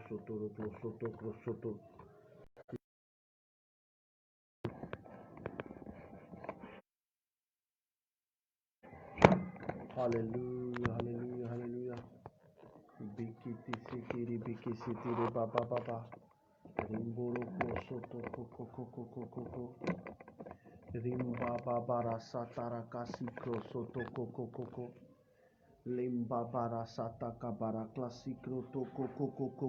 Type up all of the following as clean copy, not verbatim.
soto roklo soto kro soto. Hallelujah, hallelujah, hallelujah. Bikiti sitiri biki sitiri baba baba. Rimbo roklo soto koko koko koko koko. Rimba baba rasa tarakasi kro soto koko koko. Limba bara sata kabara klasikro to koko koko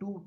2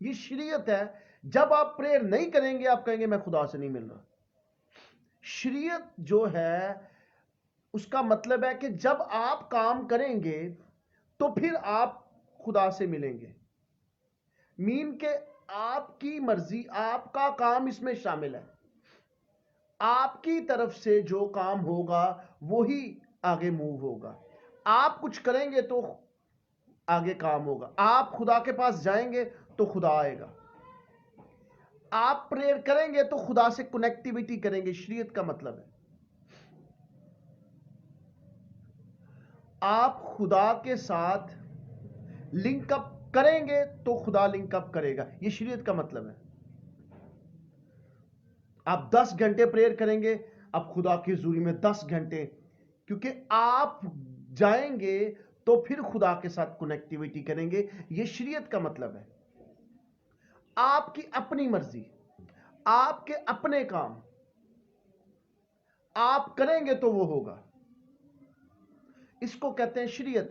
یہ شریعت ہے. جب آپ prayer نہیں کریں گے آپ کہیں گے میں خدا سے نہیں مل رہا. شریعت جو ہے اس کا مطلب ہے کہ جب آپ کام کریں گے تو پھر آپ خدا سے ملیں گے. مین کہ آپ کی مرضی، آپ کا کام اس میں شامل ہے. آپ کی طرف سے جو کام ہوگا وہی آگے موو ہوگا. آپ کچھ کریں گے تو آگے کام ہوگا. آپ خدا کے پاس جائیں گے تو خدا آئے گا. آپ پریئر کریں گے تو خدا سے کنیکٹیویٹی کریں گے. شریعت کا مطلب ہے آپ خدا کے ساتھ لنک اپ کریں گے تو خدا لنک اپ کرے گا. یہ شریعت کا مطلب ہے. آپ 10 گھنٹے پریئر کریں گے، اب خدا کی حضوری میں 10 گھنٹے، کیونکہ آپ جائیں گے تو پھر خدا کے ساتھ کنیکٹیویٹی کریں گے. یہ شریعت کا مطلب ہے. آپ کی اپنی مرضی، آپ کے اپنے کام آپ کریں گے تو وہ ہوگا. اس کو کہتے ہیں شریعت.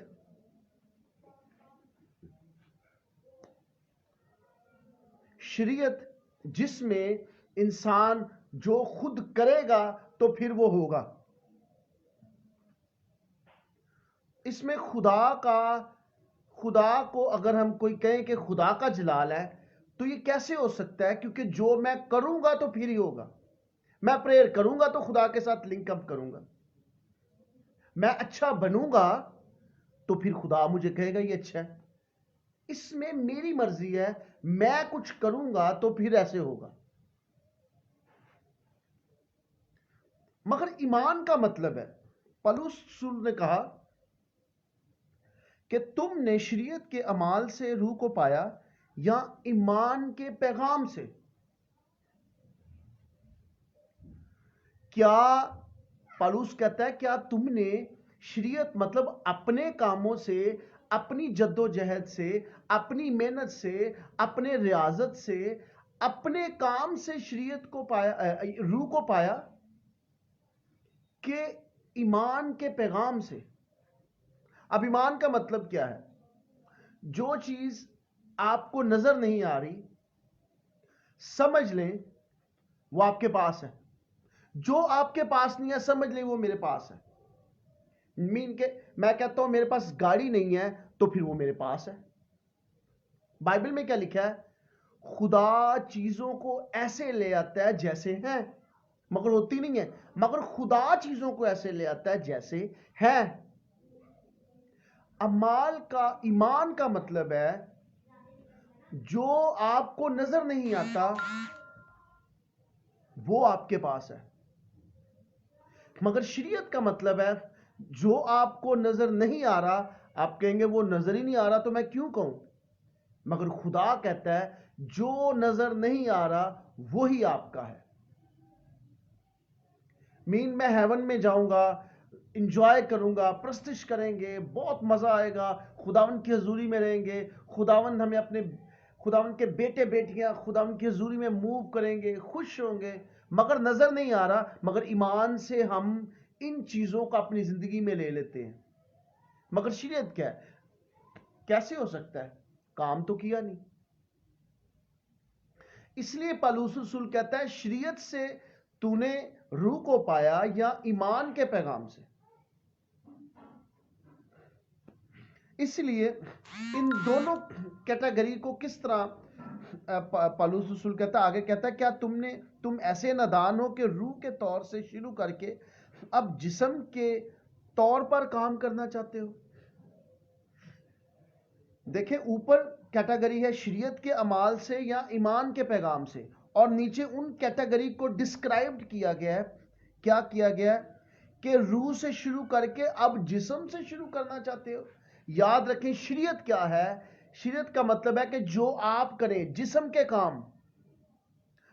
شریعت جس میں انسان جو خود کرے گا تو پھر وہ ہوگا. اس میں خدا کو اگر ہم کوئی کہیں کہ خدا کا جلال ہے تو یہ کیسے ہو سکتا ہے؟ کیونکہ جو میں کروں گا تو پھر ہی ہوگا. میں پریئر کروں گا تو خدا کے ساتھ لنک اپ کروں گا. میں اچھا بنوں گا تو پھر خدا مجھے کہے گا یہ اچھا ہے. اس میں میری مرضی ہے. میں کچھ کروں گا تو پھر ایسے ہوگا. مگر ایمان کا مطلب ہے، پولس رسول نے کہا کہ تم نے شریعت کے اعمال سے روح کو پایا یا ایمان کے پیغام سے. کیا پولس کہتا ہے کیا تم نے شریعت مطلب اپنے کاموں سے، اپنی جد و جہد سے، اپنی محنت سے، اپنے ریاضت سے، اپنے کام سے شریعت کو پایا، روح کو پایا، کہ ایمان کے پیغام سے؟ اب ایمان کا مطلب کیا ہے؟ جو چیز آپ کو نظر نہیں آ رہی سمجھ لیں وہ آپ کے پاس ہے. جو آپ کے پاس نہیں ہے سمجھ لیں وہ میرے پاس ہے. مین کہ میں کہتا ہوں میرے پاس گاڑی نہیں ہے تو پھر وہ میرے پاس ہے. بائبل میں کیا لکھا ہے؟ خدا چیزوں کو ایسے لے آتا ہے جیسے ہیں، مگر ہوتی نہیں ہے. مگر خدا چیزوں کو ایسے لے آتا ہے جیسے ہیں. ایمان کا مطلب ہے جو آپ کو نظر نہیں آتا وہ آپ کے پاس ہے. مگر شریعت کا مطلب ہے جو آپ کو نظر نہیں آ رہا، آپ کہیں گے وہ نظر ہی نہیں آ رہا تو میں کیوں کہوں؟ مگر خدا کہتا ہے جو نظر نہیں آ رہا وہی آپ کا ہے. میں ہیون میں جاؤں گا، انجوائے کروں گا، پرستش کریں گے، بہت مزہ آئے گا، خداوند کی حضوری میں رہیں گے، خداوند ہمیں اپنے خداوند کے بیٹے بیٹیاں خداوند کی حضوری میں موو کریں گے، خوش ہوں گے. مگر نظر نہیں آ رہا. مگر ایمان سے ہم ان چیزوں کو اپنی زندگی میں لے لیتے ہیں. مگر شریعت کیا ہے؟ کیسے ہو سکتا ہے؟ کام تو کیا نہیں. اس لیے پولس رسول کہتا ہے شریعت سے تو نے روح کو پایا یا ایمان کے پیغام سے. اس لیے ان دونوں کیٹیگری کو کس طرح پولس رسول کہتا ہے، آگے کہتا ہے کیا تم ایسے نادان ہو کہ روح کے طور سے شروع کر کے اب جسم کے طور پر کام کرنا چاہتے ہو؟ دیکھیں اوپر کیٹیگری ہے شریعت کے اعمال سے یا ایمان کے پیغام سے، اور نیچے ان کیٹیگری کو ڈسکرائبڈ کیا گیا ہے. کیا کیا گیا ہے؟ کہ روح سے شروع کر کے اب جسم سے شروع کرنا چاہتے ہو. یاد رکھیں شریعت کیا ہے؟ شریعت کا مطلب ہے کہ جو آپ کریں جسم کے کام.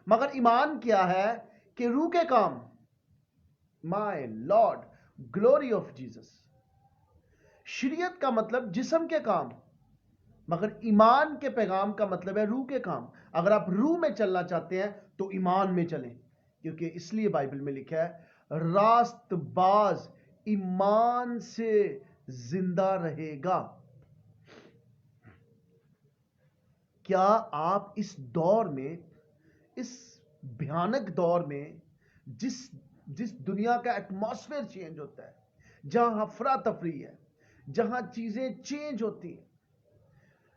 مگر ایمان کیا ہے؟ کہ روح کے کام. مائی لارڈ، گلوری آف جیسس. شریعت کا مطلب جسم کے کام، مگر ایمان کے پیغام کا مطلب ہے روح کے کام. اگر آپ روح میں چلنا چاہتے ہیں تو ایمان میں چلیں، کیونکہ اس لیے بائبل میں لکھا ہے راست باز ایمان سے زندہ رہے گا. کیا آپ اس دور میں، اس بھیانک دور میں، جس دنیا کا ایٹماسفیئر چینج ہوتا ہے، جہاں افراتفری ہے، جہاں چیزیں چینج ہوتی ہیں،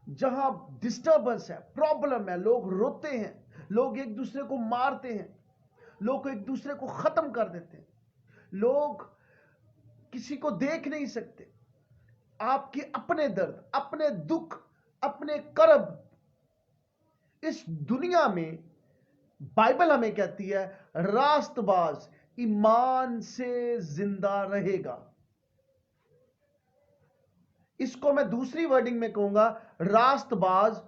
جہاں ڈسٹربنس ہے، پرابلم ہے، لوگ روتے ہیں، لوگ ایک دوسرے کو مارتے ہیں، لوگ ایک دوسرے کو ختم کر دیتے ہیں، لوگ کسی کو دیکھ نہیں سکتے، آپ کے اپنے درد، اپنے دکھ، اپنے کرب، اس دنیا میں بائبل ہمیں کہتی ہے راست باز ایمان سے زندہ رہے گا. اس کو میں دوسری ورڈنگ میں کہوں گا، راست باز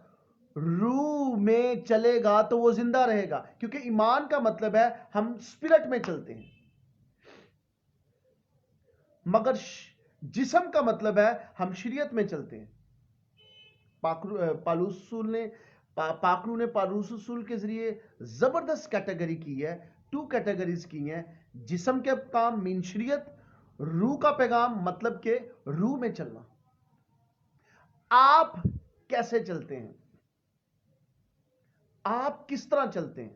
روح میں چلے گا تو وہ زندہ رہے گا، کیونکہ ایمان کا مطلب ہے ہم اسپرٹ میں چلتے ہیں، مگر جسم کا مطلب ہے ہم شریعت میں چلتے ہیں. پاکرو نے پالوس رسول کے ذریعے زبردست کیٹیگری کی ہے، 2 کیٹیگریز کی ہیں. جسم کے کام مین شریعت، روح کا پیغام مطلب کہ روح میں چلنا. آپ کیسے چلتے ہیں؟ آپ کس طرح چلتے ہیں؟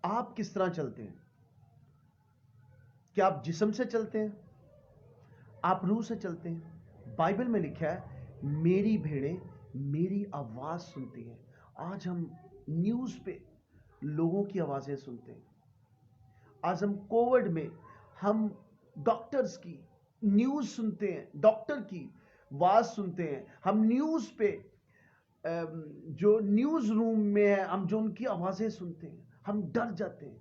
آپ کس طرح چلتے ہیں؟ کیا آپ جسم سے چلتے ہیں؟ آپ روح سے چلتے ہیں؟ بائبل میں لکھا ہے میری بھیڑیں میری آواز سنتی ہیں. آج ہم نیوز پہ لوگوں کی آوازیں سنتے ہیں. آج ہم کووڈ میں ہم ڈاکٹرز کی نیوز سنتے ہیں، ڈاکٹر کی آواز سنتے ہیں. ہم نیوز پہ جو نیوز روم میں ہے، ہم جو ان کی آوازیں سنتے ہیں، ہم ڈر جاتے ہیں.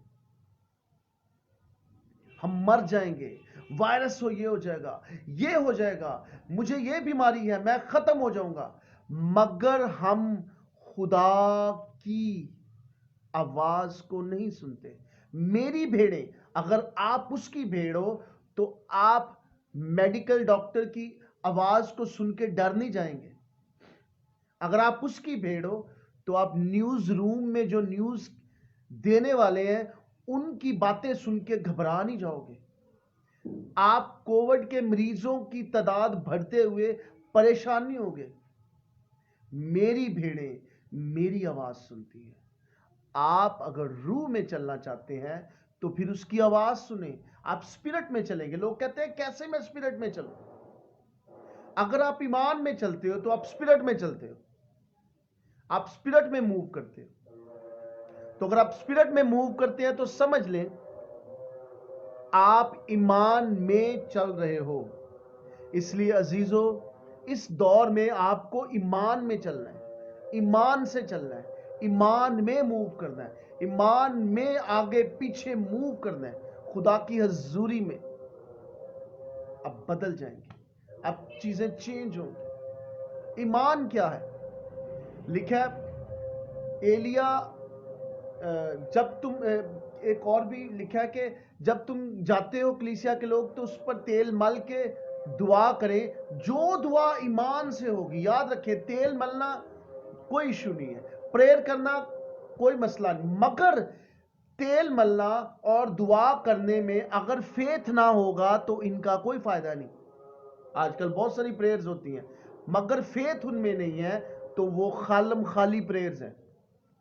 ہم مر جائیں گے، وائرس یہ ہو جائے گا، یہ ہو جائے گا، مجھے یہ بیماری ہے، میں ختم ہو جاؤں گا. مگر ہم خدا کی آواز کو نہیں سنتے. میری بھیڑیں، اگر آپ اس کی بھیڑ ہو تو آپ میڈیکل ڈاکٹر کی آواز کو سن کے ڈر نہیں جائیں گے. اگر آپ اس کی بھیڑ ہو تو آپ نیوز روم میں جو نیوز دینے والے ہیں ان کی باتیں سن کے گھبرا نہیں جاؤ گے. آپ کووڈ کے مریضوں کی تعداد بڑھتے ہوئے پریشان نہیں ہوگے. میری بھیڑیں میری آواز سنتی ہیں. آپ اگر روح میں چلنا چاہتے ہیں تو پھر اس کی آواز سنیں. آپ اسپرٹ میں چلیں گے. لوگ کہتے ہیں کیسے میں اسپرٹ میں چلوں؟ اگر آپ ایمان میں چلتے ہو تو آپ اسپرٹ میں چلتے ہو، آپ اسپرٹ میں موو کرتے ہو. تو اگر آپ اسپرٹ میں موو کرتے ہیں تو سمجھ لیں آپ ایمان میں چل رہے ہو. اس لیے عزیزو، اس دور میں آپ کو ایمان میں چلنا ہے، ایمان سے چلنا ہے، ایمان میں موو کرنا ہے، ایمان میں آگے پیچھے موو کرنا ہے. خدا کی حضوری میں اب بدل جائیں گے، اب چیزیں چینج ہوں گی. ایمان کیا ہے؟ لکھا ایلیا، جب تم ایک اور بھی لکھا کہ جب تم جاتے ہو کلیسیا کے لوگ تو اس پر تیل مل کے دعا کریں، جو دعا ایمان سے ہوگی. یاد رکھیں تیل ملنا کوئی ایشو نہیں ہے، پریئر کرنا کوئی مسئلہ نہیں، مگر تیل ملنا اور دعا کرنے میں اگر فیتھ نہ ہوگا تو ان کا کوئی فائدہ نہیں. آج کل بہت ساری پریئرز ہوتی ہیں مگر فیتھ ان میں نہیں ہے تو وہ خالی پریئرز ہیں.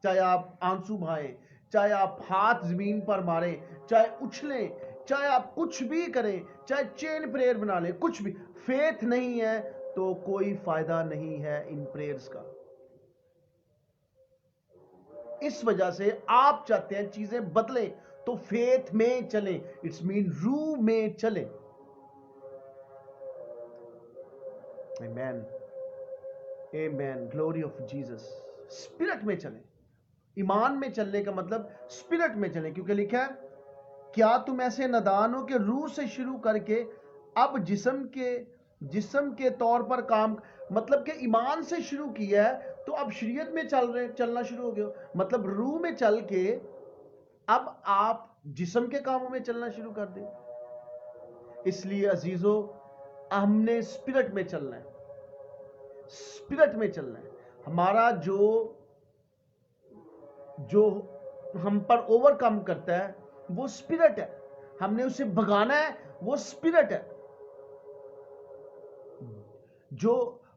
چاہے آپ آنسو بہائیں، چاہے آپ ہاتھ زمین پر ماریں، چاہے اچھلیں، چاہے آپ کچھ بھی کریں، چاہے چین پریئر بنا لیں، کچھ بھی فیتھ نہیں ہے تو کوئی فائدہ نہیں ہے ان پریئرز کا. اس وجہ سے آپ چاہتے ہیں چیزیں بدلیں تو فیتھ میں چلیں، اٹس مین روح میں چلیں. آمین، آمین، گلوری آف جیسس. اسپرٹ میں چلیں. ایمان میں چلنے کا مطلب اسپرٹ میں چلیں، کیونکہ لکھا ہے کیا تم ایسے نادان ہو کہ روح سے شروع کر کے اب جسم کے طور پر کام، مطلب کہ ایمان سے شروع کیا ہے تو اب شریعت میں چلنا شروع ہو گیا. مطلب روح میں چل کے اب آپ جسم کے کاموں میں چلنا شروع کر دیں. اس لیے عزیزو ہم نے اسپرٹ میں چلنا ہے، اسپرٹ میں چلنا ہے. ہمارا جو ہم پر اوور کم کرتا ہے وہ اسپرٹ ہے. ہم نے اسے بھگانا ہے، وہ اسپرٹ ہے. جو